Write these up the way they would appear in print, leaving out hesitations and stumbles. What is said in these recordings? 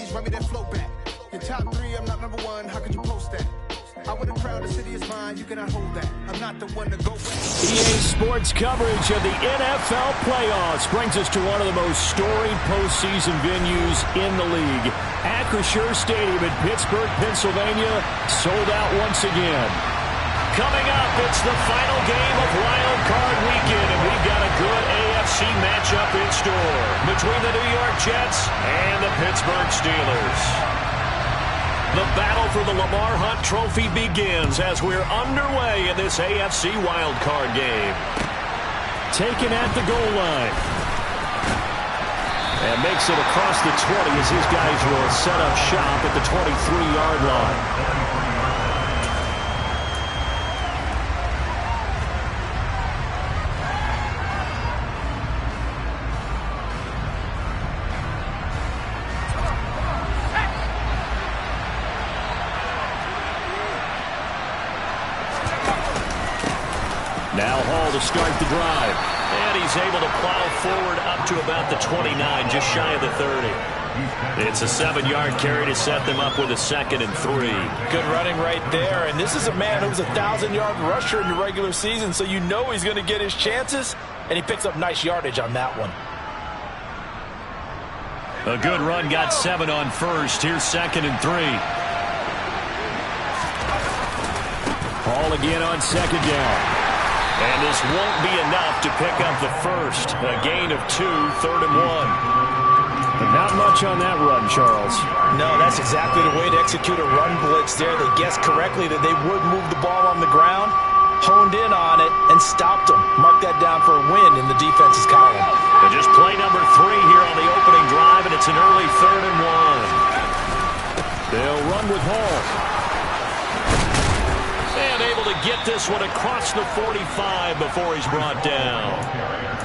change, run me that flow back. Your top three, I'm not number one, how could you post that? I would have crowned the city is mine, you cannot hold that. I'm not the one to go back. EA Sports coverage of the NFL playoffs brings us to one of the most storied postseason venues in the league. Acrisure Stadium in Pittsburgh, Pennsylvania, sold out once again. Coming up, it's the final game of Wild Card Weekend, and we've got a good AFC matchup in store between the New York Jets and the Pittsburgh Steelers. The battle for the Lamar Hunt Trophy begins as we're underway in this AFC wildcard game. Taken at the goal line. And makes it across the 20 as his guys will set up shop at the 23-yard line. Now Hall to start the drive. And he's able to plow forward up to about the 29, just shy of the 30. It's a 7-yard carry to set them up with a 2nd and 3. Good running right there. And this is a man who's a 1,000-yard rusher in the regular season, so you know he's going to get his chances. And he picks up nice yardage on that one. A good run, got 7 on first. Here's 2nd and 3. Hall again on 2nd down. And this won't be enough to pick up the first. A gain of 2, 3rd and 1. But not much on that run, Charles. No, that's exactly the way to execute a run blitz there. They guessed correctly that they would move the ball on the ground, honed in on it, and stopped them. Mark that down for a win in the defense's column. And just play number 3 here on the opening drive, and it's an early 3rd and 1. They'll run with Hall. And able to get this one across the 45 before he's brought down.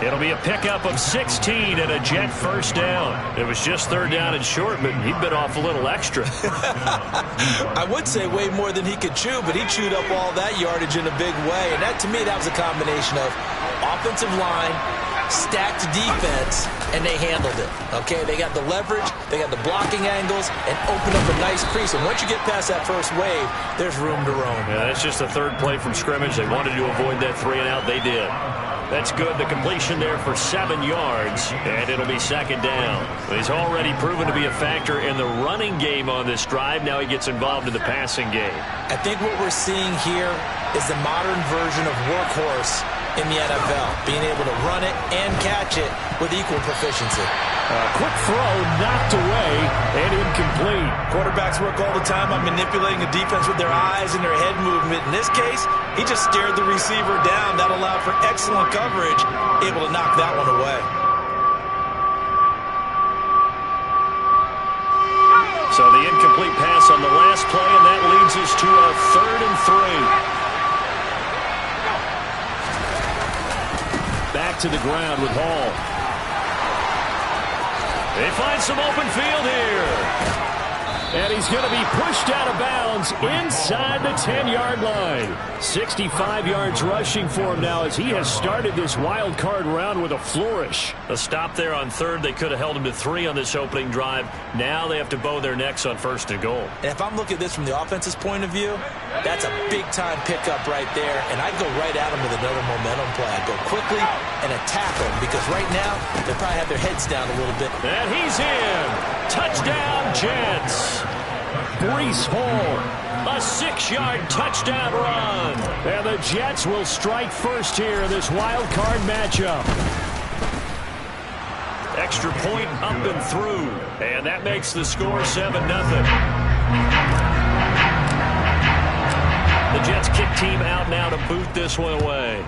It'll be a pickup of 16 and a Jet first down. It was just 3rd down and short, but he bit off a little extra. I would say way more than he could chew, but he chewed up all that yardage in a big way. And that, to me, that was a combination of offensive line, stacked defense, and they handled it. Okay, they got the leverage, they got the blocking angles, and opened up a nice crease. And once you get past that first wave, there's room to roam. Yeah, that's just a 3rd play from scrimmage. They wanted to avoid that 3 and out. They did. That's good. The completion there for 7 yards, and it'll be 2nd down. He's already proven to be a factor in the running game on this drive. Now he gets involved in the passing game. I think what we're seeing here is the modern version of workhorse in the NFL, being able to run it and catch it with equal proficiency. Quick throw, knocked away, and incomplete. Quarterbacks work all the time on manipulating the defense with their eyes and their head movement. In this case, he just stared the receiver down. That allowed for excellent coverage, able to knock that one away. So the incomplete pass on the last play, and that leads us to a 3rd and 3. Back to the ground with Hall. They find some open field here. And he's going to be pushed out of bounds inside the 10-yard line. 65 yards rushing for him now as he has started this wild card round with a flourish. A stop there on 3rd. They could have held him to 3 on this opening drive. Now they have to bow their necks on 1st and goal. And if I'm looking at this from the offense's point of view, that's a big-time pickup right there. And I'd go right at him with another momentum play. I'd go quickly and attack them because right now they probably have their heads down a little bit. And he's in. Touchdown, Jets. Breece Hall, a 6-yard touchdown run. And the Jets will strike first here in this wild card matchup. Extra point up and through. And that makes the score 7-0. The Jets kick team out now to boot this one away.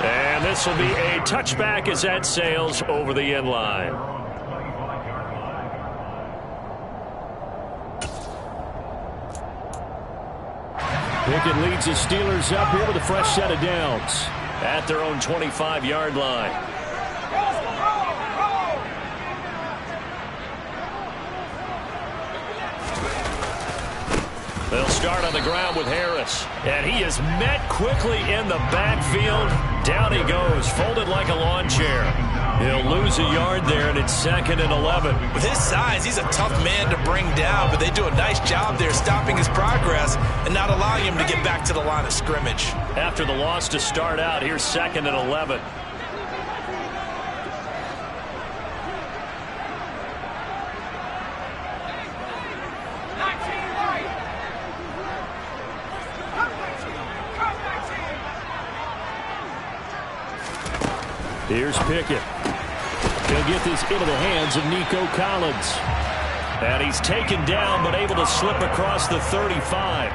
And this will be a touchback as that sails over the end line. Pickett leads the Steelers up here with a fresh set of downs at their own 25-yard line. They'll start on the ground with Harris. And he is met quickly in the backfield. Down he goes, folded like a lawn chair. He'll lose a yard there, and it's 2nd and 11. With his size, he's a tough man to bring down, but they do a nice job there stopping his progress and not allowing him to get back to the line of scrimmage. After the loss to start out, here's 2nd and 11. Here's Pickett. He'll get this into the hands of Nico Collins. And he's taken down, but able to slip across the 35.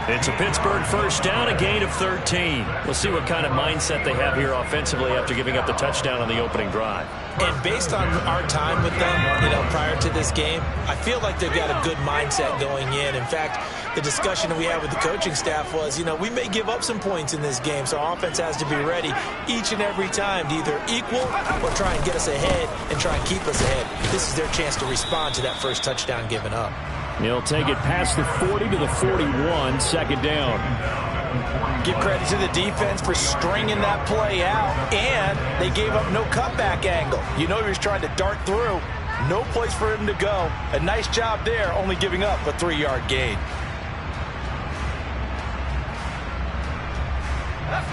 It's a Pittsburgh first down, a gain of 13. We'll see what kind of mindset they have here offensively after giving up the touchdown on the opening drive. And based on our time with them, prior to this game, I feel like they've got a good mindset going in. In fact, the discussion that we had with the coaching staff was, we may give up some points in this game, so our offense has to be ready each and every time to either equal or try and get us ahead and try and keep us ahead. This is their chance to respond to that first touchdown given up. He'll take it past the 40 to the 41, 2nd down. Give credit to the defense for stringing that play out, and they gave up no cutback angle. He was trying to dart through. No place for him to go. A nice job there, only giving up a 3-yard gain.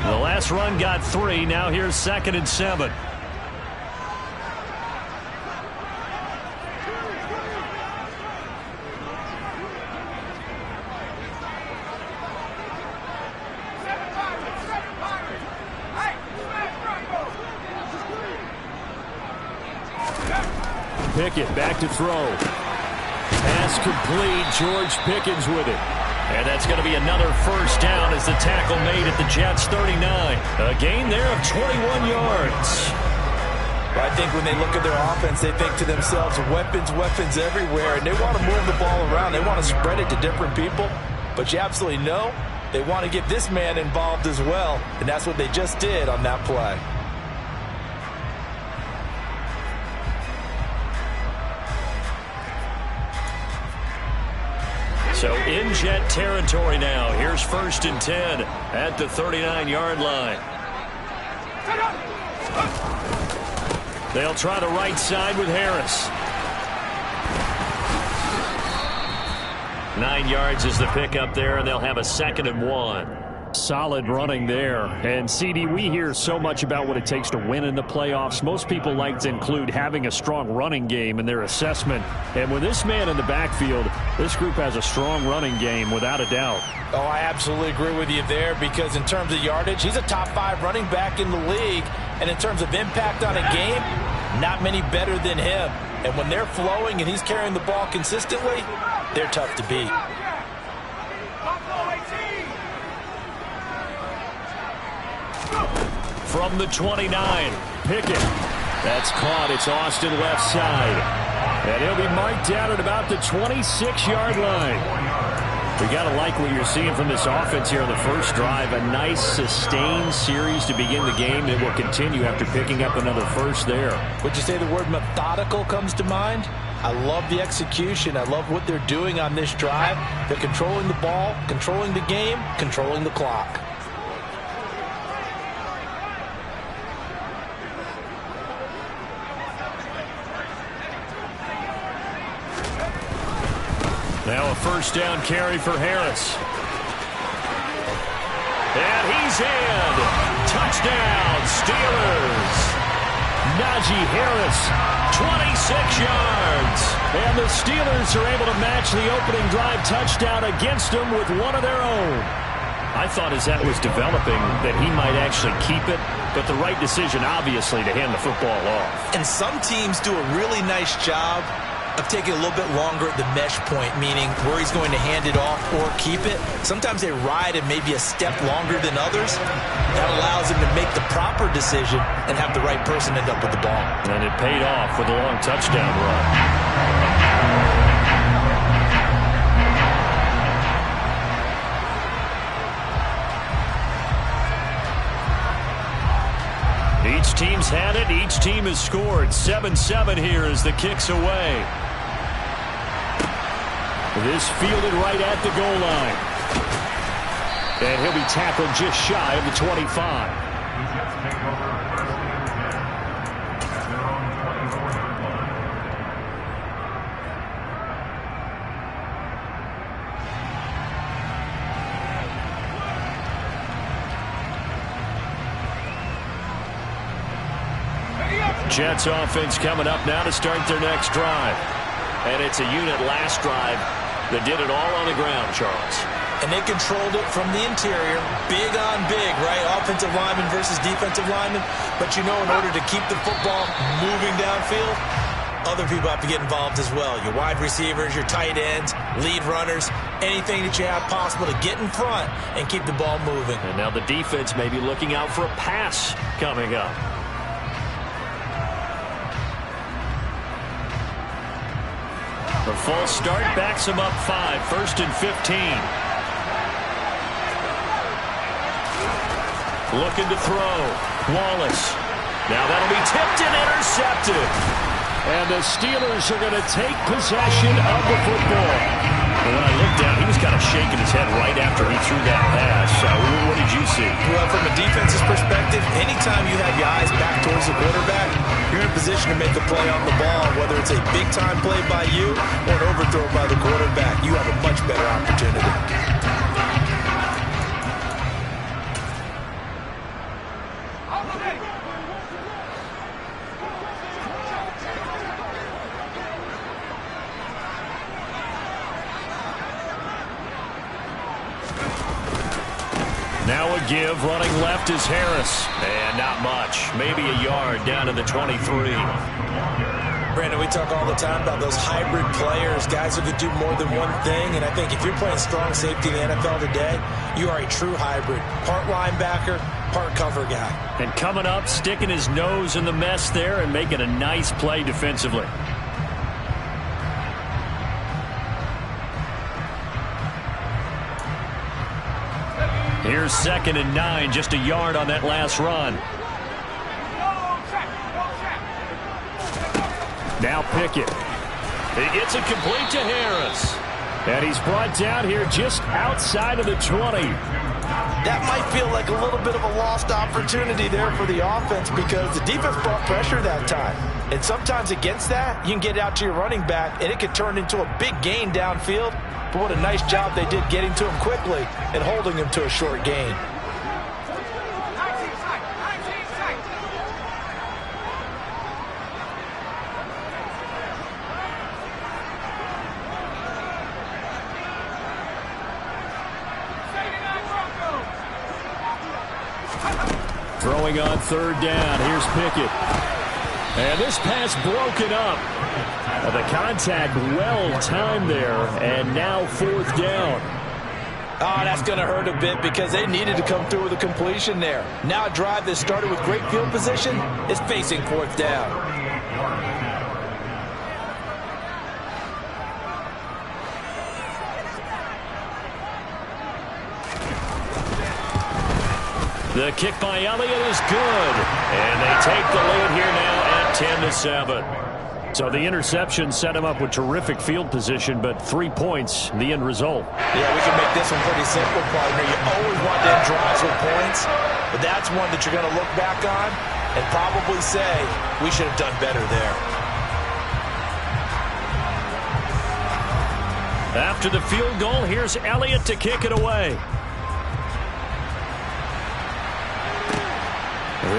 The last run got 3. Now here's 2nd and 7. Pickett back to throw. Pass complete. George Pickens with it. And that's going to be another first down as the tackle made at the Jets' 39. A gain there of 21 yards. I think when they look at their offense, they think to themselves, weapons everywhere, and they want to move the ball around. They want to spread it to different people. But you absolutely know they want to get this man involved as well, and that's what they just did on that play. So in Jet territory now. Here's 1st and 10 at the 39-yard line. They'll try the right side with Harris. 9 yards is the pickup there, and they'll have a 2nd and 1. Solid running there. And, CD, we hear so much about what it takes to win in the playoffs. Most people like to include having a strong running game in their assessment. And with this man in the backfield, this group has a strong running game without a doubt. Oh, I absolutely agree with you there, because in terms of yardage, he's a top 5 running back in the league. And in terms of impact on a game, not many better than him. And when they're flowing and he's carrying the ball consistently, they're tough to beat. From the 29, Pickett. That's caught. It's Austin left side. And he'll be marked down at about the 26-yard line. We got to like what you're seeing from this offense here on the first drive. A nice sustained series to begin the game. It will continue after picking up another first there. Would you say the word methodical comes to mind? I love the execution. I love what they're doing on this drive. They're controlling the ball, controlling the game, controlling the clock. Now a first down carry for Harris. And he's in. Touchdown, Steelers. Najee Harris, 26 yards. And the Steelers are able to match the opening drive touchdown against them with one of their own. I thought as that was developing that he might actually keep it, but the right decision, obviously, to hand the football off. And some teams do a really nice job of taking a little bit longer at the mesh point, meaning where he's going to hand it off or keep it. Sometimes they ride it maybe a step longer than others. That allows him to make the proper decision and have the right person end up with the ball. And it paid off with a long touchdown run. Each team's had it. Each team has scored. 7-7 here as the kick's away. This fielded right at the goal line. And he'll be tackled just shy of the 25. Jets offense coming up now to start their next drive. And it's a unit last drive that did it all on the ground, Charles. And they controlled it from the interior, big on big, right? Offensive lineman versus defensive lineman. But you know, in order to keep the football moving downfield, other people have to get involved as well. Your wide receivers, your tight ends, lead runners, anything that you have possible to get in front and keep the ball moving. And now the defense may be looking out for a pass coming up. The false start backs him up 5, 1st and 15. Looking to throw. Wallace. Now that'll be tipped and intercepted. And the Steelers are going to take possession of the football. And when I looked down, he was kind of shaking his head right after he threw that pass. What did you see? Well, from a defense's perspective, anytime you have your eyes back towards the quarterback, you're in a position to make a play on the ball. Whether it's a big-time play by you or an overthrow by the quarterback, you have a much better opportunity. Now a give, running left is Harris. And not much, maybe a yard down to the 23. Brandon, we talk all the time about those hybrid players, guys who could do more than one thing. And I think if you're playing strong safety in the NFL today, you are a true hybrid. Part linebacker, part cover guy. And coming up, sticking his nose in the mess there and making a nice play defensively. Here's 2nd and 9, just a yard on that last run. Now Pickett. He gets it complete to Harris. And he's brought down here just outside of the 20. That might feel like a little bit of a lost opportunity there for the offense because the defense brought pressure that time. And sometimes against that, you can get out to your running back, and it could turn into a big gain downfield. But what a nice job they did getting to him quickly and holding him to a short gain. Throwing on 3rd down. Here's Pickett. And this pass broken up. The contact well-timed there, and now 4th down. Oh, that's going to hurt a bit because they needed to come through with a completion there. Now a drive that started with great field position is facing 4th down. The kick by Elliott is good. And they take the lead here now at 10-7. So the interception set him up with terrific field position, but 3 points, the end result. Yeah, we can make this one pretty simple, partner. You always want to end drives with points, but that's one that you're going to look back on and probably say, we should have done better there. After the field goal, here's Elliott to kick it away.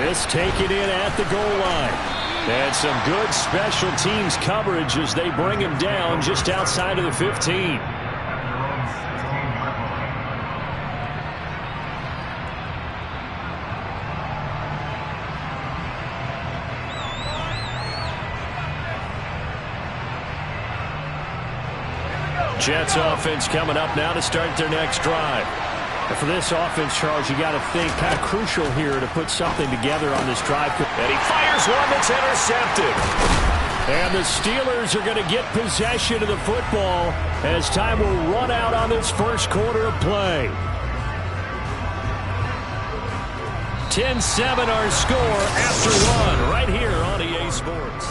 This taken in at the goal line. And some good special teams coverage as they bring him down just outside of the 15. Jets offense coming up now to start their next drive. And for this offense, Charles, you got to think kind of crucial here to put something together on this drive. And he fires one that's intercepted. And the Steelers are going to get possession of the football as time will run out on this first quarter of play. 10-7 our score after one right here on EA Sports.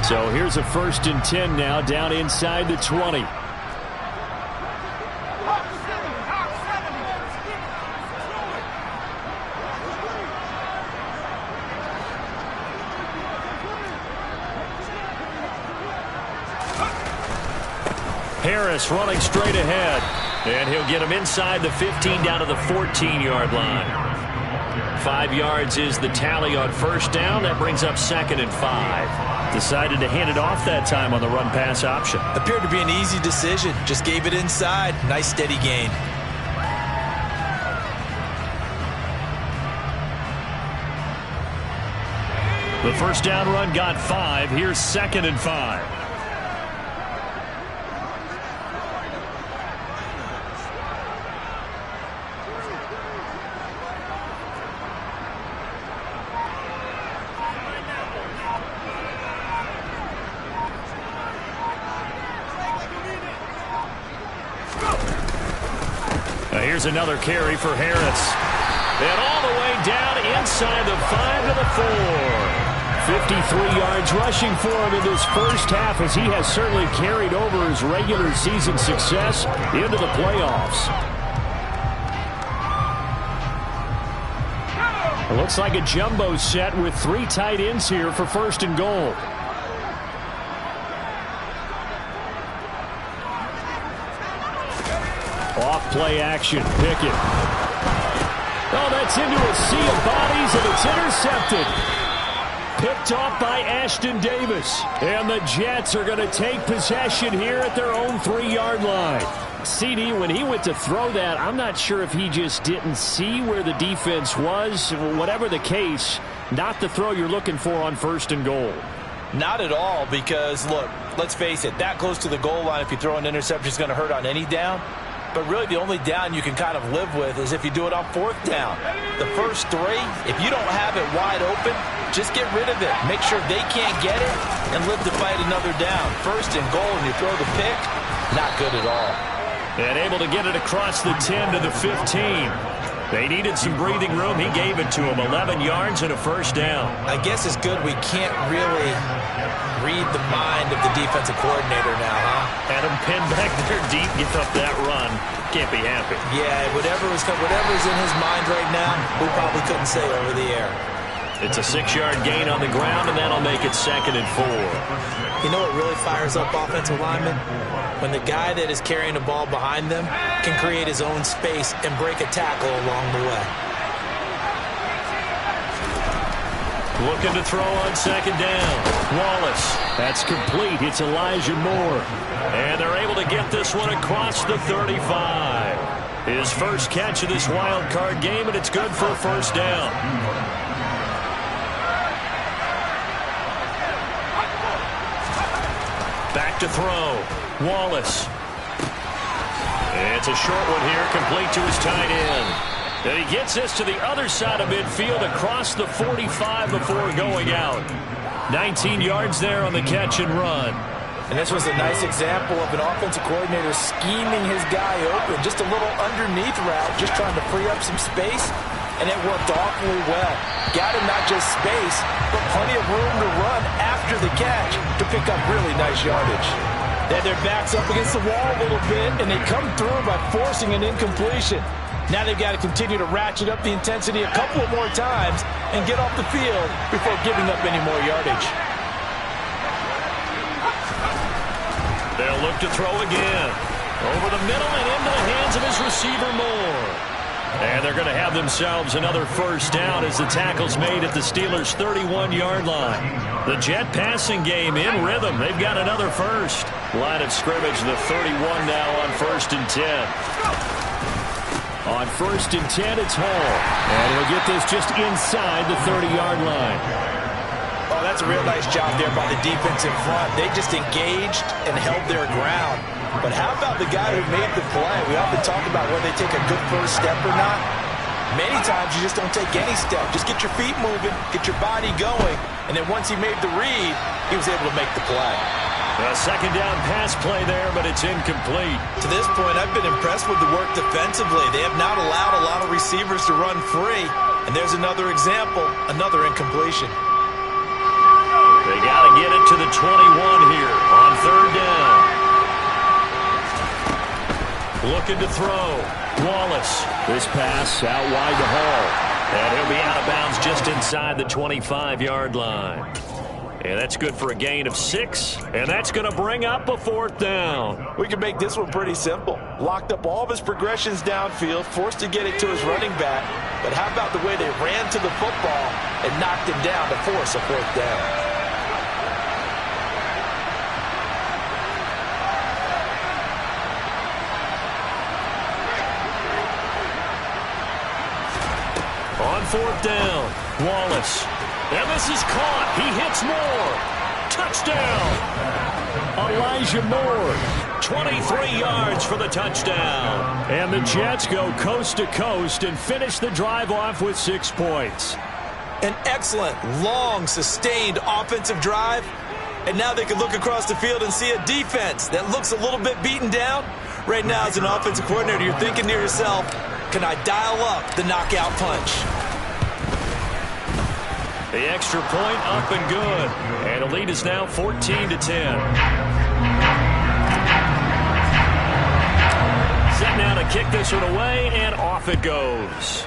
So here's a 1st and 10 now down inside the 20. Harris running straight ahead. And he'll get him inside the 15 down to the 14-yard line. 5 yards is the tally on first down. That brings up 2nd and 5. Decided to hand it off that time on the run-pass option. Appeared to be an easy decision. Just gave it inside. Nice steady gain. The first down run got 5. Here's 2nd and 5. Here's another carry for Harris. And all the way down inside the 5 to the 4. 53 yards rushing for him in this first half, as he has certainly carried over his regular season success into the playoffs. It looks like a jumbo set with 3 tight ends here for 1st and goal. Off play action. Pickett. Oh, that's into a sea of bodies, and it's intercepted. Picked off by Ashton Davis. And the Jets are going to take possession here at their own 3-yard line. CD, when he went to throw that, I'm not sure if he just didn't see where the defense was. Whatever the case, not the throw you're looking for on 1st and goal. Not at all, because, look, let's face it, that close to the goal line, if you throw an interception, is going to hurt on any down. But really, the only down you can kind of live with is if you do it on 4th down. The first 3, if you don't have it wide open, just get rid of it. Make sure they can't get it and live to fight another down. 1st and goal, and you throw the pick, not good at all. And able to get it across the 10 to the 15. They needed some breathing room. He gave it to them. 11 yards and a 1st down. I guess it's good we can't really read the mind of the defensive coordinator now, huh? Had him pinned back there deep, give up that run. Can't be happy. Yeah, whatever's in his mind right now, we probably couldn't say over the air. It's a 6-yard gain on the ground, and that'll make it 2nd and 4. You know what really fires up offensive linemen? When the guy that is carrying the ball behind them can create his own space and break a tackle along the way. Looking to throw on 2nd down. Wallace. That's complete. It's Elijah Moore. And they're able to get this one across the 35. His first catch of this wild card game, and it's good for a 1st down. Back to throw. Wallace. It's a short one here, complete to his tight end. And he gets this to the other side of midfield across the 45 before going out. 19 yards there on the catch and run. And this was a nice example of an offensive coordinator scheming his guy open. Just a little underneath route, just trying to free up some space. And it worked awfully well. Got him not just space, but plenty of room to run after the catch to pick up really nice yardage. They had their backs up against the wall a little bit, and they come through by forcing an incompletion. Now they've got to continue to ratchet up the intensity a couple of more times and get off the field before giving up any more yardage. They'll look to throw again. Over the middle and into the hands of his receiver Moore. And they're going to have themselves another 1st down as the tackle's made at the Steelers' 31-yard line. The Jet passing game in rhythm. They've got another 1st. Line of scrimmage, the 31 now on 1st and 10. On 1st and 10, it's Hall. And he'll get this just inside the 30-yard line. Oh, that's a real nice job there by the defense in front. They just engaged and held their ground. But how about the guy who made the play? We often talk about whether they take a good first step or not. Many times you just don't take any step. Just get your feet moving, get your body going, and then once he made the read, he was able to make the play. A 2nd down pass play there, but it's incomplete. To this point, I've been impressed with the work defensively. They have not allowed a lot of receivers to run free. And there's another example, another incompletion. They got to get it to the 21 here on 3rd down. Looking to throw. Wallace. This pass out wide to Hall. And he'll be out of bounds just inside the 25-yard line. And that's good for a gain of 6. And that's going to bring up a 4th down. We can make this one pretty simple. Locked up all of his progressions downfield, forced to get it to his running back. But how about the way they ran to the football and knocked him down to force a 4th down? On 4th down, Wallace. And this is caught. He hits Moore. Touchdown. Elijah Moore. 23 yards for the touchdown. And the Jets go coast to coast and finish the drive off with 6 points. An excellent, long, sustained offensive drive. And now they can look across the field and see a defense that looks a little bit beaten down. Right now, as an offensive coordinator, you're thinking to yourself, can I dial up the knockout punch? The extra point up and good. And the lead is now 14-10. Set now to kick this one away, and off it goes.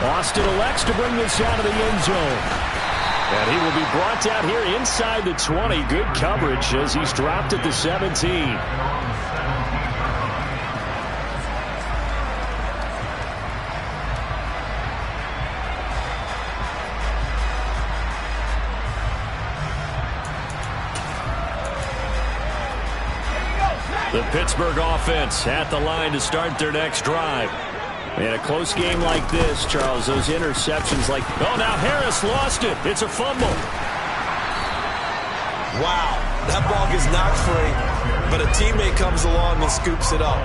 Austin elects to bring this out of the end zone. And he will be brought down here inside the 20. Good coverage as he's dropped at the 17. The Pittsburgh offense at the line to start their next drive. In a close game like this, Charles, those interceptions like, oh, now Harris lost it. It's a fumble. Wow, that ball gets knocked free, but a teammate comes along and scoops it up.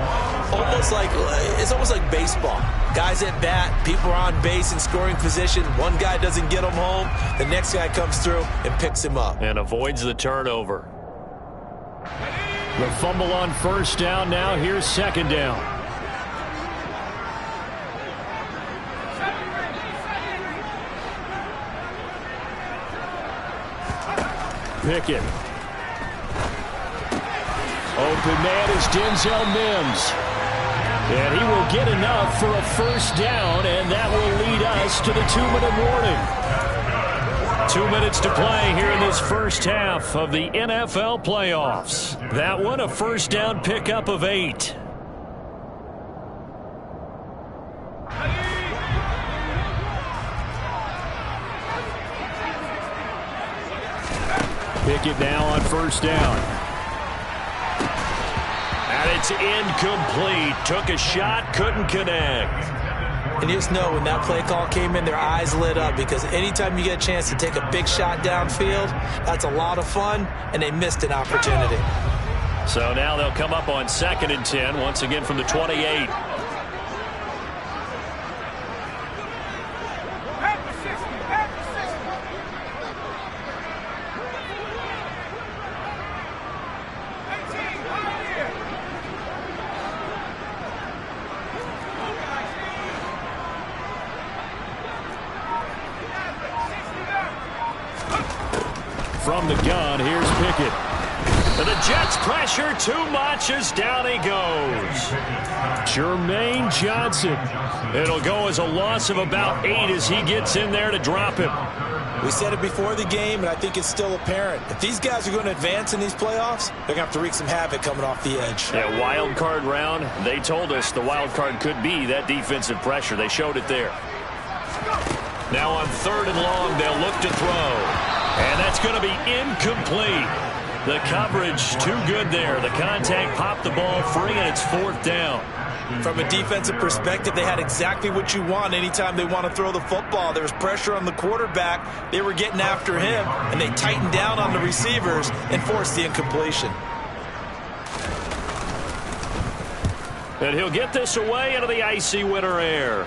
It's almost like baseball. Guys at bat, people are on base in scoring position. One guy doesn't get him home. The next guy comes through and picks him up. And avoids the turnover. The fumble on 1st down. Now here's 2nd down. Pickett. Open man is Denzel Mims. And he will get enough for a 1st down, and that will lead us to the 2-minute warning. 2 minutes to play here in this first half of the NFL playoffs. That one, a 1st down pickup of 8. Pickett now on 1st down. And it's incomplete. Took a shot, couldn't connect. And you just know when that play call came in, their eyes lit up, because anytime you get a chance to take a big shot downfield, that's a lot of fun, and they missed an opportunity. So now they'll come up on 2nd and 10, once again from the 28. From the gun, here's Pickett. And the Jets pressure too much as down he goes. Jermaine Johnson. It'll go as a loss of about 8 as he gets in there to drop him. We said it before the game, and I think it's still apparent. If these guys are going to advance in these playoffs, they're going to have to wreak some havoc coming off the edge. Yeah, wild card round. They told us the wild card could be that defensive pressure. They showed it there. Now on 3rd and long, they'll look to throw. And that's going to be incomplete. The coverage too good there. The contact popped the ball free, and it's 4th down. From a defensive perspective, they had exactly what you want anytime they want to throw the football. There was pressure on the quarterback. They were getting after him, and they tightened down on the receivers and forced the incompletion. And he'll get this away into the icy winter air.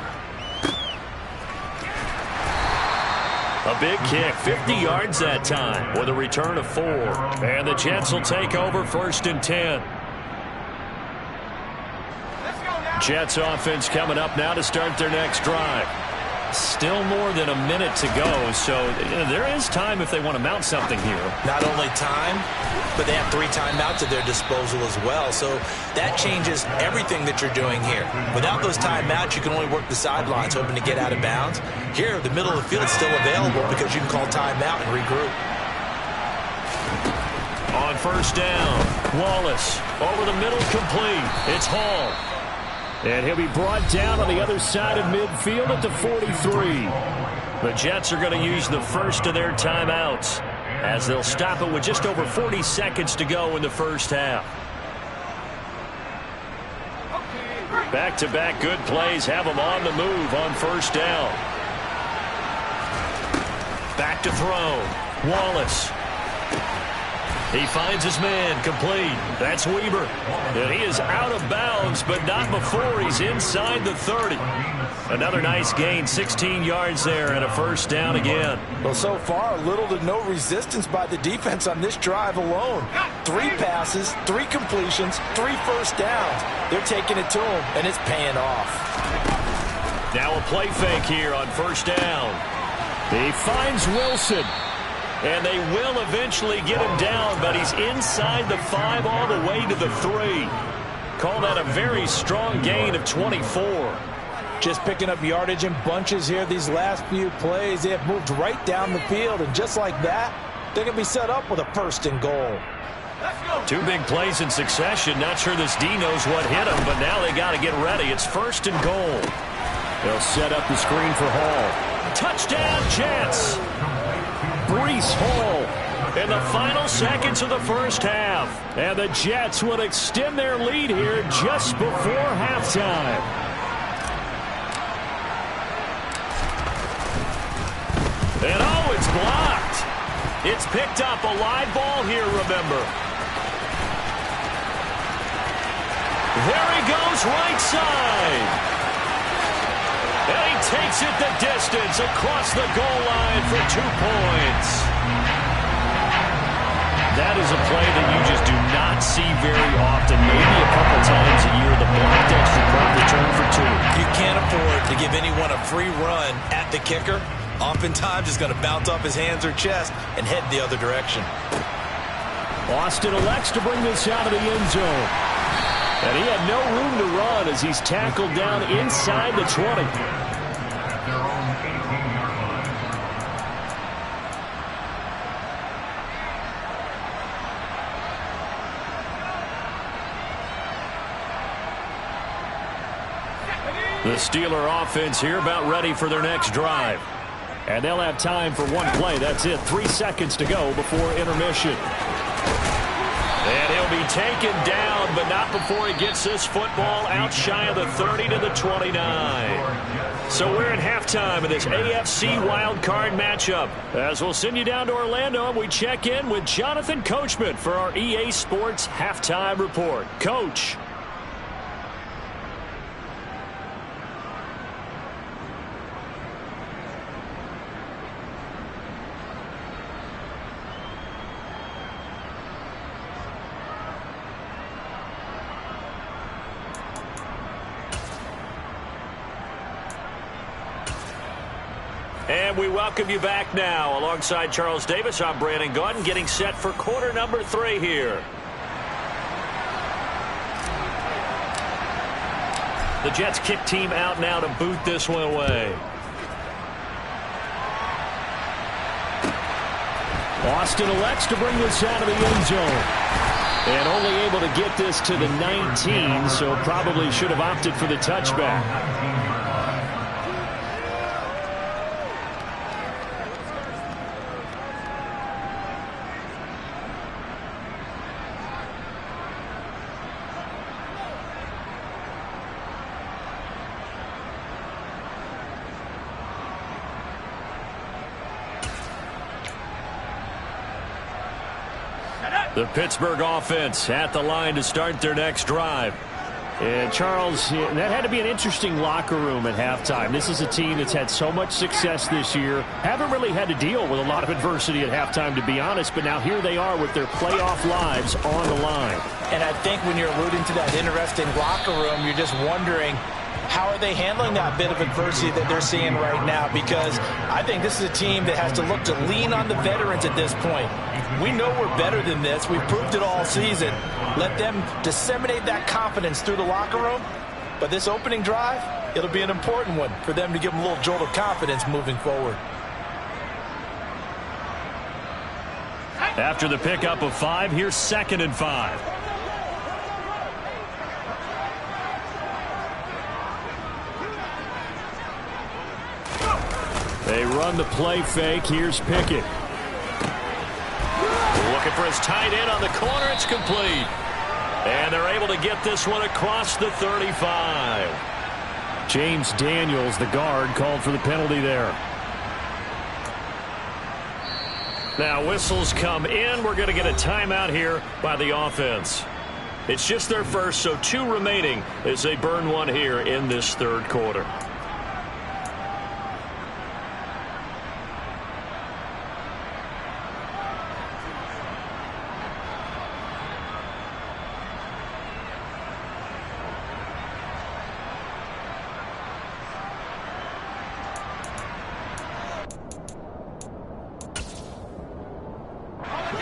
A big kick, 50 yards that time with a return of 4. And the Jets will take over 1st and 10. Jets offense coming up now to start their next drive. Still more than a minute to go, so there is time if they want to mount something here. Not only time, but they have 3 timeouts at their disposal as well. So that changes everything that you're doing here. Without those timeouts, you can only work the sidelines, hoping to get out of bounds. Here, the middle of the field is still available because you can call timeout and regroup. On first down, Wallace over the middle, complete. It's Hall. And he'll be brought down on the other side of midfield at the 43. The Jets are going to use the first of their timeouts as they'll stop it with just over 40 seconds to go in the first half. Back-to-back good plays have them on the move on first down. Back to throw. Wallace. He finds his man, complete. That's Weber. And he is out of bounds, but not before he's inside the 30. Another nice gain, 16 yards there, and a first down again. Well, so far, little to no resistance by the defense on this drive alone. 3 passes, 3 completions, 3 first downs. They're taking it to him, and it's paying off. Now a play fake here on first down. He finds Wilson. And they will eventually get him down, but he's inside the 5 all the way to the 3. Call that a very strong gain of 24. Just picking up yardage in bunches here these last few plays. They have moved right down the field, and just like that, they're going to be set up with a first and goal. 2 big plays in succession. Not sure this D knows what hit him, but now they got to get ready. It's first and goal. They'll set up the screen for Hall. Touchdown, Jets! Breece Hall in the final seconds of the first half. And the Jets would extend their lead here just before halftime. And oh, it's blocked. It's picked up, a live ball here, remember. There he goes, right side. And he takes it the distance across the goal line for 2 points. That is a play that you just do not see very often. Maybe a couple times a year. The blocked extra point return for 2. You can't afford to give anyone a free run at the kicker. Oftentimes, it's going to bounce off his hands or chest and head the other direction. Austin elects to bring this out of the end zone. And he had no room to run as he's tackled down inside the 20. The Steeler offense here about ready for their next drive. And they'll have time for 1 play. That's it. 3 seconds to go before intermission. And he'll be taken down, but not before he gets this football out shy of the 30 to the 29. So we're at halftime of this AFC wildcard matchup. As we'll send you down to Orlando, and we check in with Jonathan Coachman for our EA Sports Halftime Report. Coach. And we welcome you back now. Alongside Charles Davis, I'm Brandon Gaudin, getting set for quarter number 3 here. The Jets kick team out now to boot this one away. Austin elects to bring this out of the end zone. And only able to get this to the 19, so probably should have opted for the touchback. The Pittsburgh offense at the line to start their next drive. And Charles, that had to be an interesting locker room at halftime. This is a team that's had so much success this year. Haven't really had to deal with a lot of adversity at halftime, to be honest. But now here they are with their playoff lives on the line. And I think when you're alluding to that interesting locker room, you're just wondering how are they handling that bit of adversity that they're seeing right now? Because I think this is a team that has to look to lean on the veterans at this point. We know we're better than this. We've proved it all season. Let them disseminate that confidence through the locker room. But this opening drive, it'll be an important one for them to give them a little jolt of confidence moving forward. After the pickup of 5, here's 2nd and 5. They run the play fake. Here's Pickett. Looking for his tight end on the corner. It's complete. And they're able to get this one across the 35. James Daniels, the guard, called for the penalty there. Now whistles come in. We're going to get a timeout here by the offense. It's just their first, so 2 remaining as they burn one here in this 3rd quarter.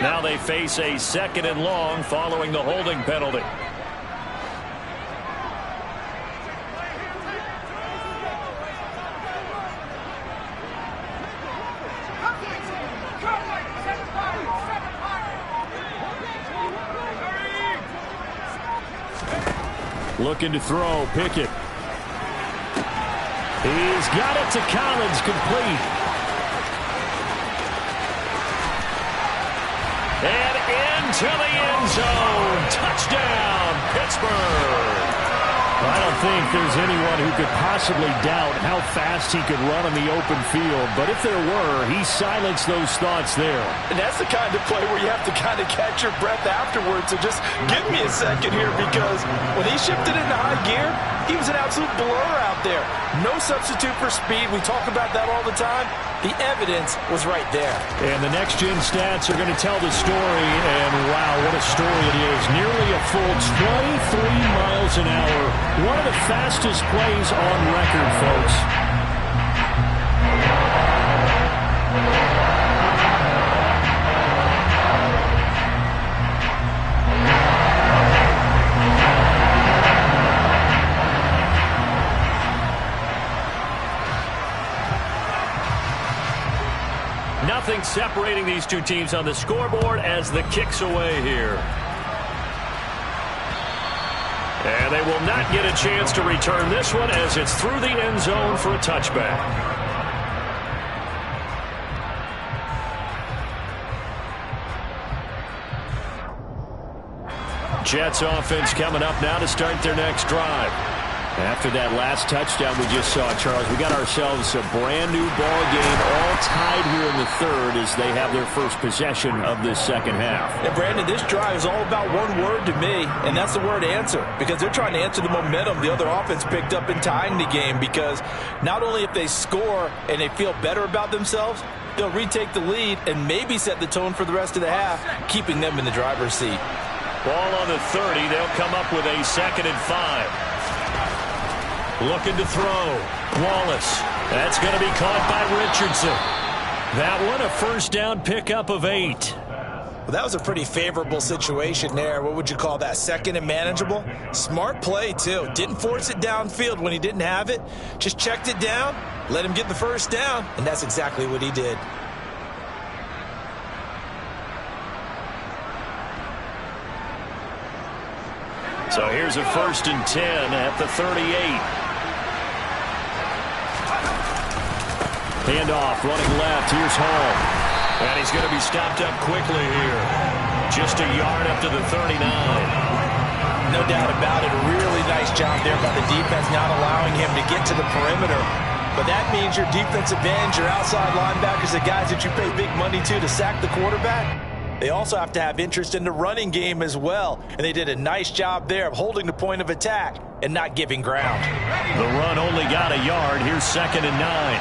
Now they face a 2nd and long following the holding penalty. Looking to throw, Pickett. He's got it to Collins, complete. And into the end zone. Touchdown, Pittsburgh. I don't think there's anyone who could possibly doubt how fast he could run on the open field. But if there were, he silenced those thoughts there. And that's the kind of play where you have to kind of catch your breath afterwards. So just give me a second here, because when he shifted into high gear, he was an absolute blur out there. No substitute for speed. We talk about that all the time. The evidence was right there. And the next-gen stats are going to tell the story, and wow, what a story it is. Nearly a full 23 miles an hour. One of the fastest plays on record, folks. Nothing separating these two teams on the scoreboard as the kick's away here. And they will not get a chance to return this one as it's through the end zone for a touchback. Jets offense coming up now to start their next drive. After that last touchdown we just saw, Charles, we got ourselves a brand new ball game, all tied here in the 3rd as they have their first possession of this 2nd half. And Brandon, this drive is all about one word to me, and that's the word answer, because they're trying to answer the momentum the other offense picked up in tying the game, because not only if they score and they feel better about themselves, they'll retake the lead and maybe set the tone for the rest of the half, keeping them in the driver's seat. Ball on the 30, they'll come up with a 2nd and 5. Looking to throw. Wallace. That's going to be caught by Richardson. That one, a first down pickup of 8. Well, that was a pretty favorable situation there. What would you call that? 2nd and manageable? Smart play, too. Didn't force it downfield when he didn't have it. Just checked it down, let him get the first down, and that's exactly what he did. So here's a 1st and 10 at the 38. Handoff, running left. Here's Hall. And he's going to be stopped up quickly here. Just a yard up to the 39. No doubt about it. A really nice job there by the defense, not allowing him to get to the perimeter. But that means your defensive ends, your outside linebackers, the guys that you pay big money to sack the quarterback, they also have to have interest in the running game as well. And they did a nice job there of holding the point of attack and not giving ground. The run only got a yard. Here's 2nd and 9.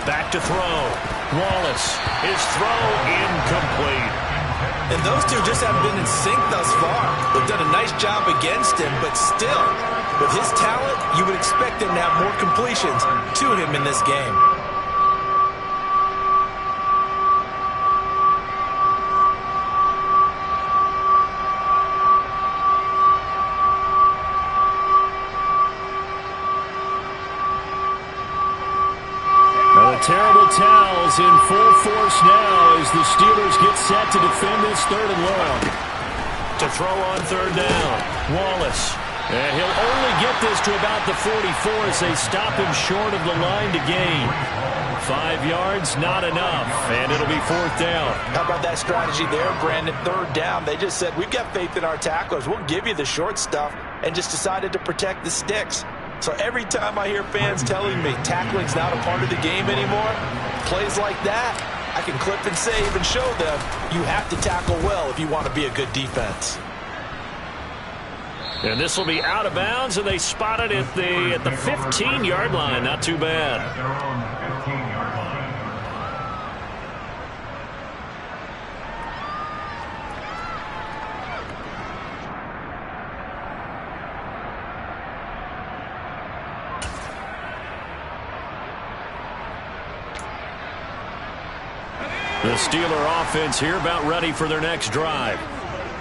Back to throw. Wallace. His throw incomplete. And those two just haven't been in sync thus far. They've done a nice job against him, but still, with his talent, you would expect him to have more completions to him in this game. Terrible towels in full force now as the Steelers get set to defend this 3rd and long. To throw on 3rd down, Wallace. And he'll only get this to about the 44 as they stop him short of the line to gain. 5 yards, not enough, and it'll be 4th down. How about that strategy there, Brandon? 3rd down. They just said, we've got faith in our tacklers. We'll give you the short stuff, and just decided to protect the sticks. So every time I hear fans telling me tackling's not a part of the game anymore, plays like that, I can clip and save and show them you have to tackle well if you want to be a good defense. And this will be out of bounds, and they spot it at the 15-yard line. Not too bad. The Steeler offense here about ready for their next drive.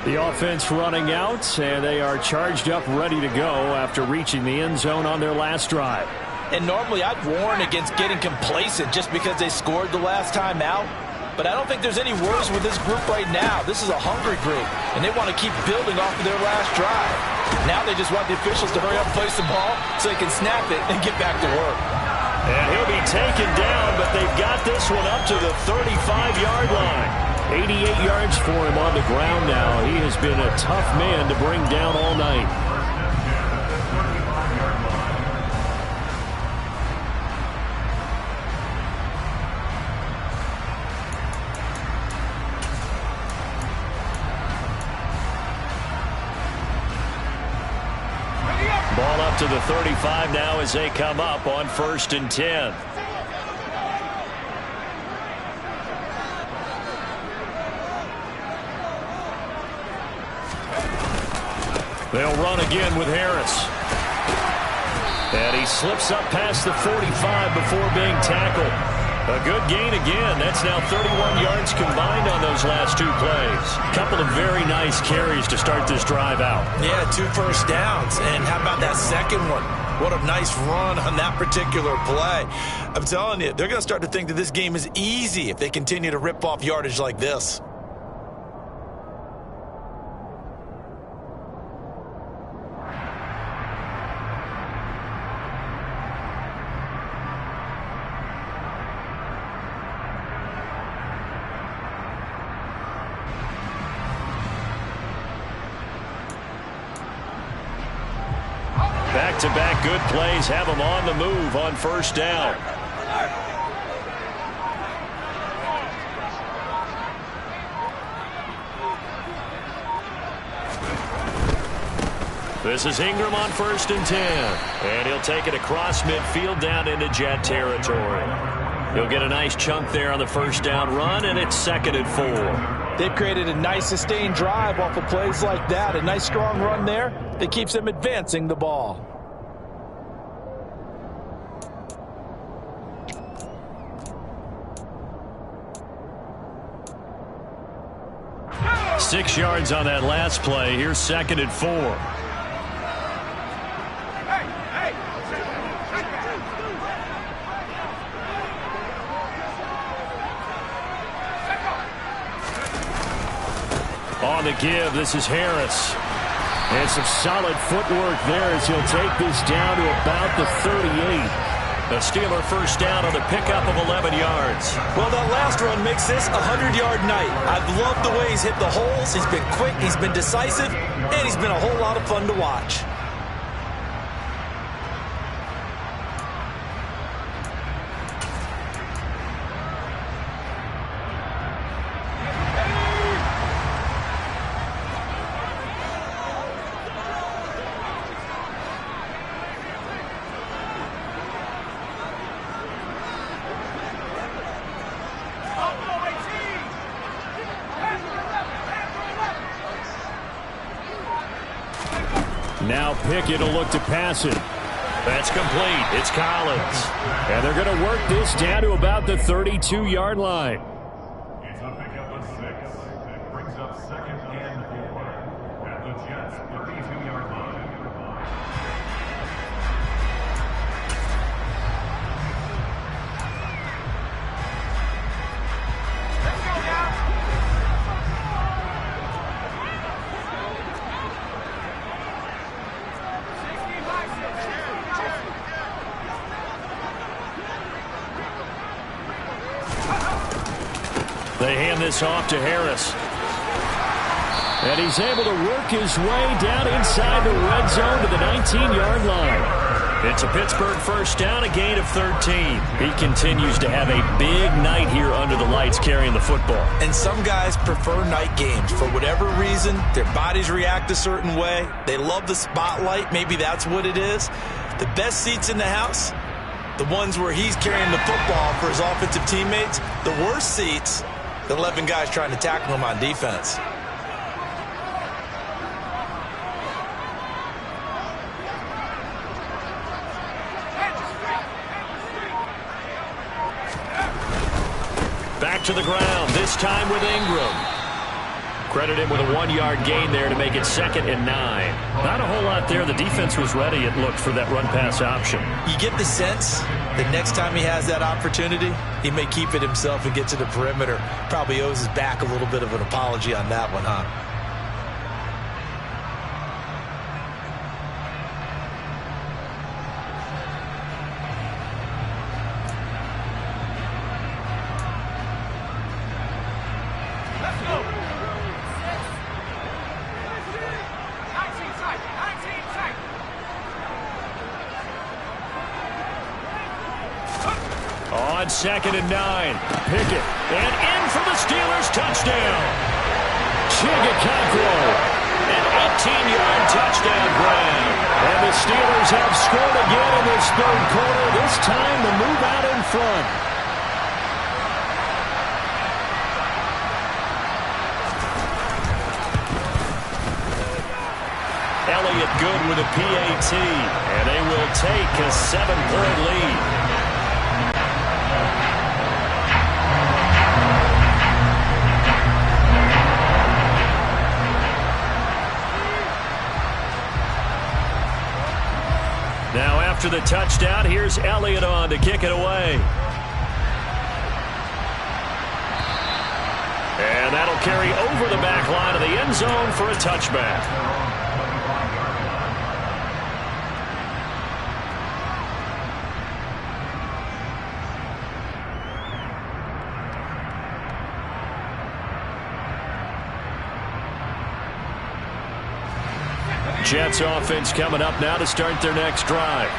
The offense running out, and they are charged up, ready to go after reaching the end zone on their last drive. And normally I'd warn against getting complacent just because they scored the last time out. But I don't think there's any worries with this group right now. This is a hungry group, and they want to keep building off of their last drive. Now they just want the officials to hurry up and place the ball so they can snap it and get back to work. And he'll be taken down, but they've got this one up to the 35-yard line. 88 yards for him on the ground now. He has been a tough man to bring down all night. Ball up to the 35 now as they come up on 1st and 10. They'll run again with Harris. And he slips up past the 45 before being tackled. A good gain again. That's now 31 yards combined on those last 2 plays. Couple of very nice carries to start this drive out. Yeah, 2 first downs. And how about that second one? What a nice run on that particular play. I'm telling you, they're going to start to think that this game is easy if they continue to rip off yardage like this. Back-to-back good plays have them on the move on 1st down. This is Ingram on 1st and 10. And he'll take it across midfield down into Jet territory. He'll get a nice chunk there on the 1st down run, and it's 2nd and 4. They've created a nice sustained drive off of plays like that. A nice strong run there that keeps them advancing the ball. Six yards on that last play. Here's 2nd and 4. On the give, this is Harris. And some solid footwork there as he'll take this down to about the 38. A Steeler 1st down on the pickup of 11 yards. Well, that last run makes this a 100-yard night. I've loved the way he's hit the holes. He's been quick, he's been decisive, and he's been a whole lot of fun to watch. now Pickett will look to pass it. That's complete. It's Collins. And they're going to work this down to about the 32-yard line. It's a pickup of 6. Brings up 2nd and 4 at the Jets' 32-yard line. They hand this off to Harris. And he's able to work his way down inside the red zone to the 19-yard line. It's a Pittsburgh first down, a gain of 13. He continues to have a big night here under the lights carrying the football. And some guys prefer night games. For whatever reason, their bodies react a certain way. They love the spotlight. Maybe that's what it is. The best seats in the house, the ones where he's carrying the football for his offensive teammates. The worst seats, the 11 guys trying to tackle him on defense. Back to the ground, this time with Ingram. Credit him with a 1-yard gain there to make it 2nd and 9. Not a whole lot there. The defense was ready, it looked, for that run-pass option. You get the sense that next time he has that opportunity, he may keep it himself and get to the perimeter. Probably owes his back a little bit of an apology on that one, huh? On 2nd and 9, Pickett, and in for the Steelers touchdown. Chigakakro, an 18-yard touchdown grab. And the Steelers have scored again in this third quarter. This time the move out in front. Elliott good with a PAT, and they will take a 7-point lead. Now after the touchdown, here's Elliott on to kick it away. And that'll carry over the back line of the end zone for a touchback. Jets offense coming up now to start their next drive.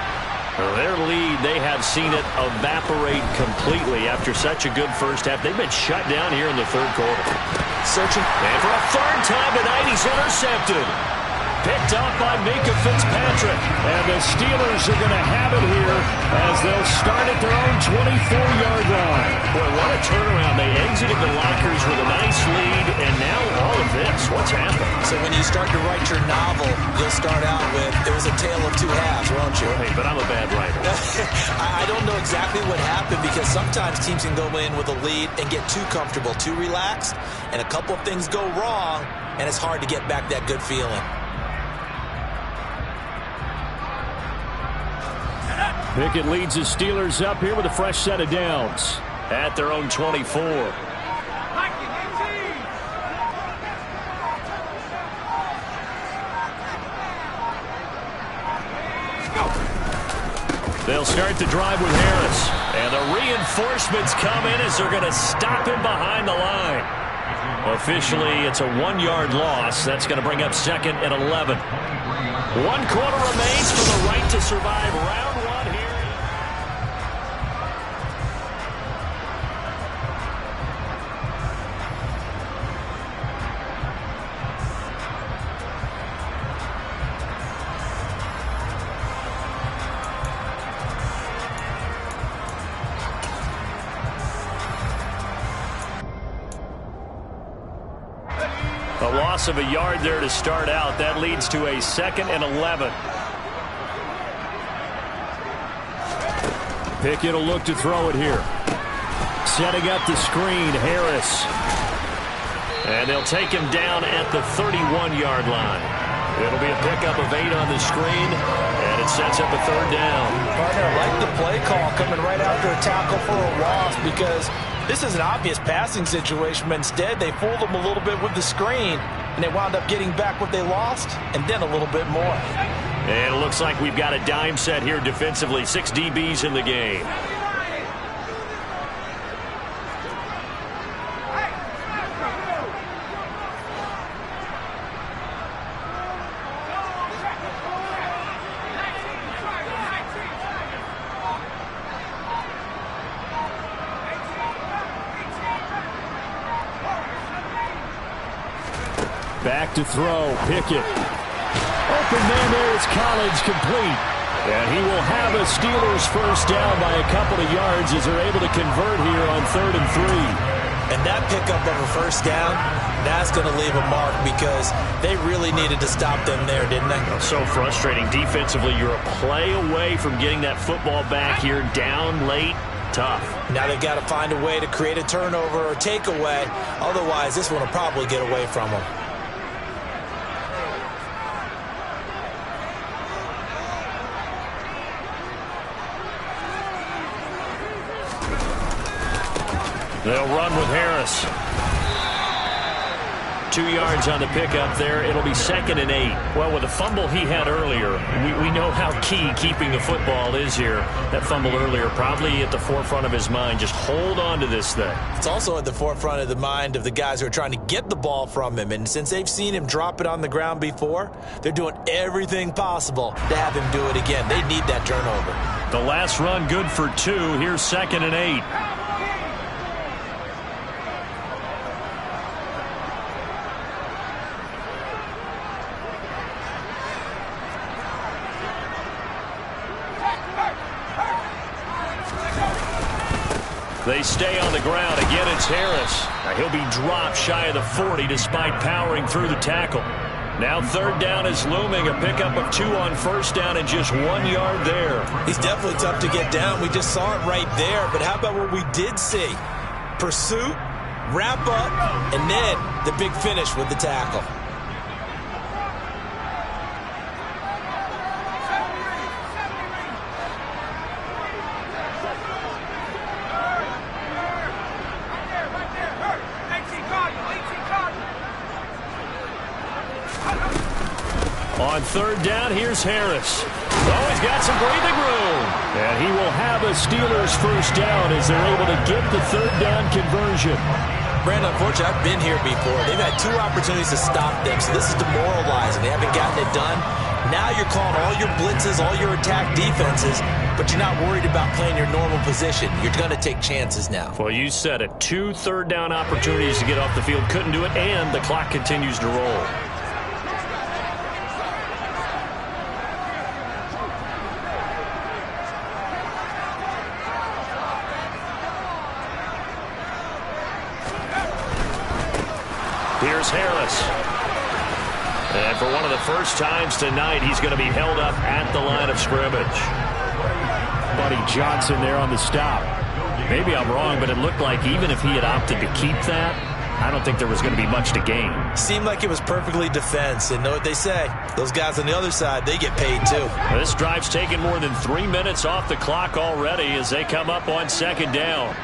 Their lead, they have seen it evaporate completely after such a good first half. They've been shut down here in the third quarter. Searching. And for a third time tonight, he's intercepted. Picked off by Minka Fitzpatrick. And the Steelers are going to have it here as they'll start at their own 24-yard line. Boy, what a turnaround. They exited the lockers with a nice lead, and now all of this. What's happened? So when you start to write your novel, you'll start out with, it was a tale of two halves, won't you? Hey, but I'm a bad writer. I don't know exactly what happened, because sometimes teams can go in with a lead and get too comfortable, too relaxed, and a couple of things go wrong, and it's hard to get back that good feeling. Pickett leads the Steelers up here with a fresh set of downs at their own 24. They'll start the drive with Harris. And the reinforcements come in as they're going to stop him behind the line. Officially, it's a 1-yard loss. That's going to bring up 2nd and 11. 1 quarter remains for the right to survive round 1 here. loss of a yard there to start out. That leads to a 2nd and 11. Pickett will look to throw it here. Setting up the screen, Harris. And they'll take him down at the 31-yard line. It'll be a pickup of 8 on the screen, and it sets up a 3rd down. Partner, I like the play call coming right after a tackle for a loss, because this is an obvious passing situation, but instead they fooled them a little bit with the screen, and they wound up getting back what they lost, and then a little bit more. And it looks like we've got a dime set here defensively. 6 DBs in the game. Back to throw, Pickett. Open man there is Collins, complete. And he will have a Steelers first down by a couple of yards as they're able to convert here on 3rd and 3. And that pickup of a first down, that's going to leave a mark, because they really needed to stop them there, didn't they? So frustrating. Defensively, you're a play away from getting that football back here, down late. Tough. Now they've got to find a way to create a turnover or takeaway. Otherwise, this one will probably get away from them. They'll run with Harris. 2 yards on the pickup there. It'll be 2nd and 8. Well, with the fumble he had earlier, we know how key keeping the football is here. That fumble earlier probably at the forefront of his mind. Just hold on to this thing. It's also at the forefront of the mind of the guys who are trying to get the ball from him. And since they've seen him drop it on the ground before, they're doing everything possible to have him do it again. They need that turnover. The last run good for 2. Here's 2nd and 8. They stay on the ground. Again, it's Harris. He'll be dropped shy of the 40 despite powering through the tackle. Now 3rd down is looming. A pickup of 2 on 1st down and just 1 yard there. He's definitely tough to get down. We just saw it right there. But how about what we did see? Pursuit, wrap up, and then the big finish with the tackle. On 3rd down, here's Harris. Oh, he's got some breathing room. And he will have a Steelers first down as they're able to get the 3rd down conversion. Brandon, unfortunately, I've been here before. They've had 2 opportunities to stop them, so this is demoralizing. They haven't gotten it done. Now you're calling all your blitzes, all your attack defenses, but you're not worried about playing your normal position. You're going to take chances now. Well, you said it. 2 3rd down opportunities to get off the field. Couldn't do it, and the clock continues to roll. Here's Harris. And for one of the first times tonight, he's going to be held up at the line of scrimmage. Buddy Johnson there on the stop. Maybe I'm wrong, but it looked like even if he had opted to keep that, I don't think there was going to be much to gain. Seemed like it was perfectly defense. And know what they say? Those guys on the other side, they get paid too. This drive's taken more than 3 minutes off the clock already as they come up on 2nd down.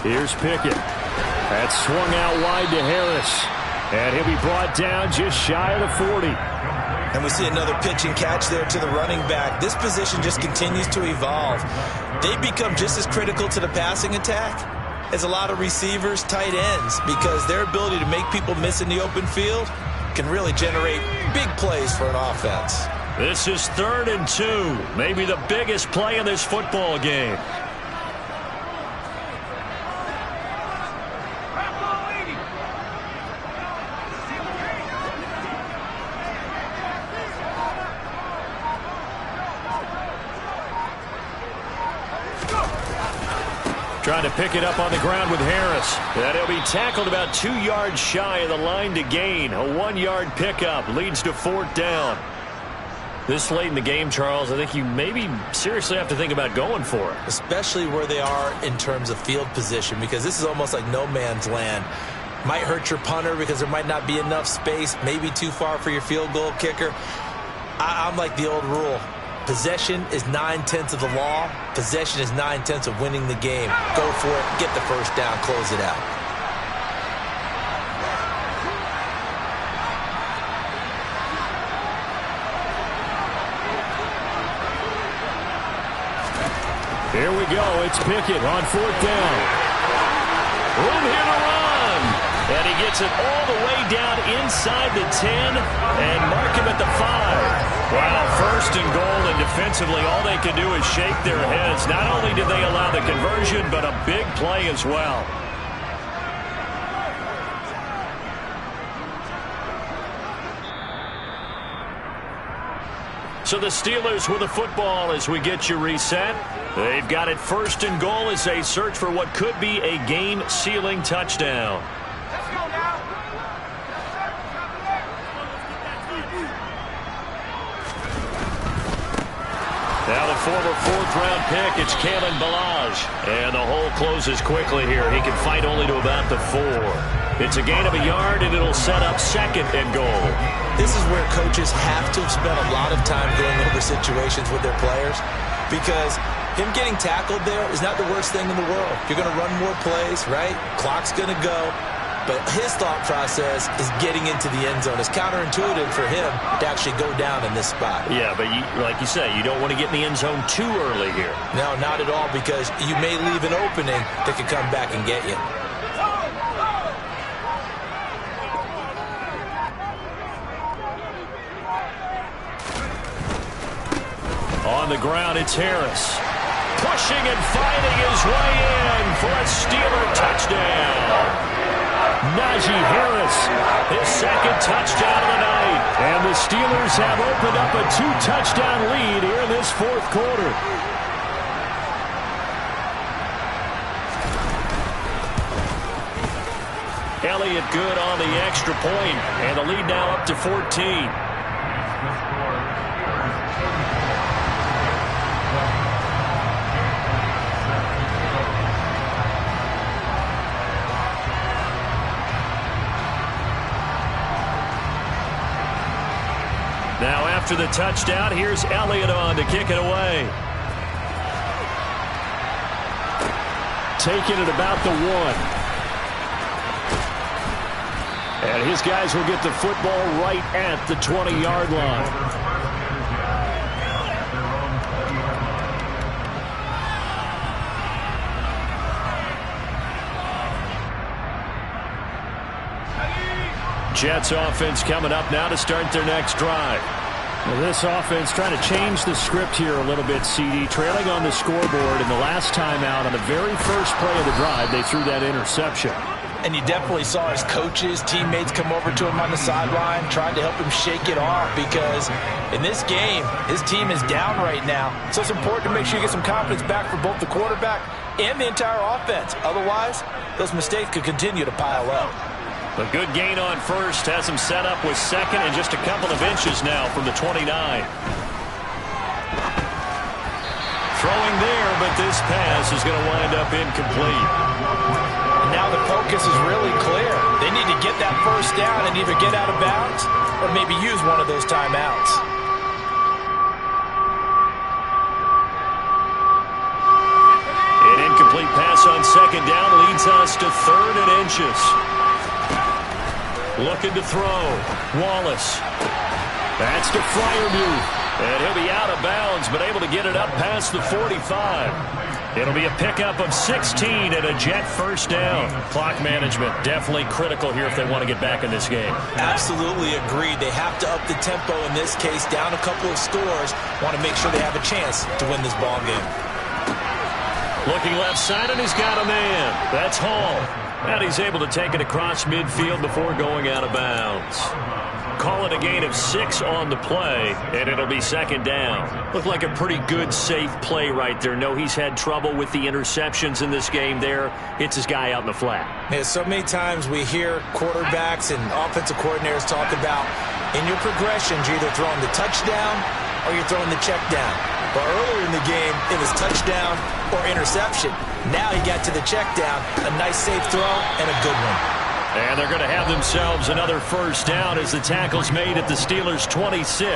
Here's Pickett. That's swung out wide to Harris. And he'll be brought down just shy of the 40. And we see another pitch and catch there to the running back. This position just continues to evolve. They become just as critical to the passing attack as a lot of receivers, tight ends, because their ability to make people miss in the open field can really generate big plays for an offense. This is 3rd and 2. Maybe the biggest play in this football game. Trying to pick it up on the ground with Harris. And he'll be tackled about 2 yards shy of the line to gain. A 1-yard pickup leads to 4th down. This late in the game, Charles, I think you maybe seriously have to think about going for it. Especially where they are in terms of field position, because this is almost like no man's land. Might hurt your punter because there might not be enough space, maybe too far for your field goal kicker. I'm like the old rule. Possession is 9/10 of the law. Possession is 9/10 of winning the game. Go for it. Get the first down. Close it out. Here we go. It's Pickett on 4th down. Room here to run. And he gets it all the way down inside the 10 and mark him at the 5. Wow, 1st and goal, and defensively all they can do is shake their heads. Not only did they allow the conversion, but a big play as well. So the Steelers with the football as we get you reset. They've got it 1st and goal as they search for what could be a game-sealing touchdown. Now the former 4th-round pick, it's Kalen Ballage. And the hole closes quickly here. He can fight only to about the 4. It's a gain of a yard, and it'll set up 2nd and goal. This is where coaches have to have spent a lot of time going over situations with their players, because him getting tackled there is not the worst thing in the world. You're going to run more plays, right? Clock's going to go. But his thought process is getting into the end zone. It's counterintuitive for him to actually go down in this spot. Yeah, but like you say, you don't want to get in the end zone too early here. No, not at all, because you may leave an opening that could come back and get you. On the ground, it's Harris. Pushing and fighting his way in for a Steeler touchdown. Najee Harris, his 2nd touchdown of the night. And the Steelers have opened up a 2-touchdown lead here in this 4th quarter. Elliott good on the extra point, and the lead now up to 14. Now after the touchdown, here's Elliott on to kick it away. Taking it about the 1. And his guys will get the football right at the 20-yard line. Jets offense coming up now to start their next drive. Well, this offense trying to change the script here a little bit, CD. Trailing on the scoreboard, and the last time out on the very first play of the drive, they threw that interception. And you definitely saw his coaches, teammates come over to him on the sideline, trying to help him shake it off, because in this game, his team is down right now. So it's important to make sure you get some confidence back for both the quarterback and the entire offense. Otherwise, those mistakes could continue to pile up. A good gain on 1st has him set up with 2nd and just a couple of inches now from the 29. Throwing there, but this pass is going to wind up incomplete. And now the focus is really clear. They need to get that first down and either get out of bounds or maybe use one of those timeouts. An incomplete pass on 2nd down leads us to 3rd and inches. Looking to throw. Wallace. That's to Freiermuth. And he'll be out of bounds, but able to get it up past the 45. It'll be a pickup of 16 and a Jet first down. Clock management definitely critical here if they want to get back in this game. Absolutely agreed. They have to up the tempo in this case, down a couple of scores. Want to make sure they have a chance to win this ball game. Looking left side, and he's got a man. That's Hall. And he's able to take it across midfield before going out of bounds. call it a gain of 6 on the play, and it'll be second down. Looked like a pretty good, safe play right there. No, he's had trouble with the interceptions in this game there. Hits his guy out in the flat. Yeah, so many times we hear quarterbacks and offensive coordinators talk about in your progressions, you're either throwing the touchdown or you're throwing the check down. But earlier in the game, it was touchdown or interception. Now he got to the check down, a nice safe throw, and a good one. And they're going to have themselves another first down as the tackle's made at the Steelers' 26.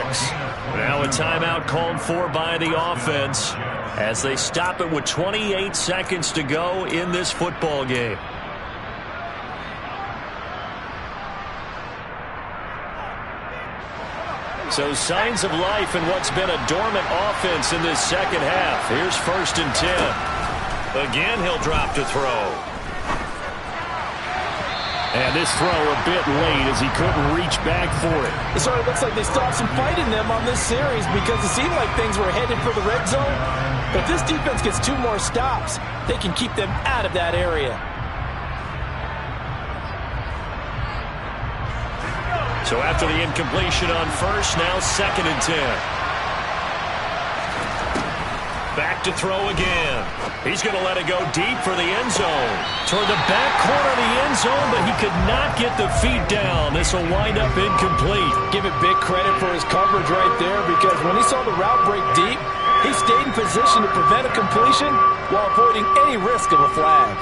Now a timeout called for by the offense as they stop it with 28 seconds to go in this football game. So signs of life in what's been a dormant offense in this second half. Here's 1st and 10. Again, he'll drop to throw. And this throw a bit late as he couldn't reach back for it. It sort of looks like they stopped some fight in them on this series because it seemed like things were headed for the red zone. But if this defense gets 2 more stops, they can keep them out of that area. So after the incompletion on first, now 2nd and 10. Back to throw again. He's going to let it go deep for the end zone. Toward the back corner of the end zone, but he could not get the feet down. This will wind up incomplete. Give it big credit for his coverage right there because when he saw the route break deep, he stayed in position to prevent a completion while avoiding any risk of a flag.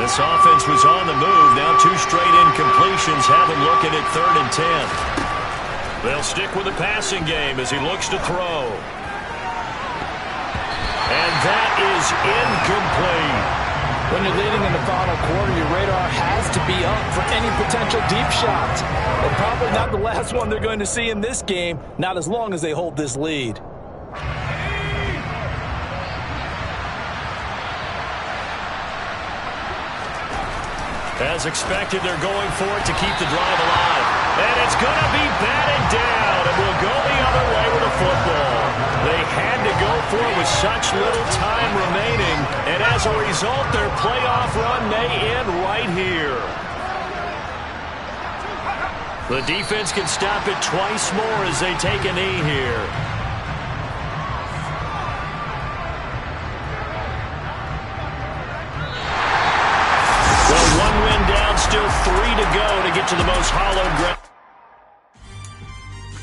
This offense was on the move. Now 2 straight incompletions have him looking at 3rd and 10. They'll stick with the passing game as he looks to throw. And that is incomplete. When you're leading in the final quarter, your radar has to be up for any potential deep shots. And probably not the last one they're going to see in this game, not as long as they hold this lead. As expected, they're going for it to keep the drive alive. And it's going to be batted down, and we'll go the other way with the football. They had to go for it with such little time remaining, and as a result, their playoff run may end right here. The defense can stop it twice more as they take a knee here. Well, 1 win down, still 3 to go to get to the most hallowed ground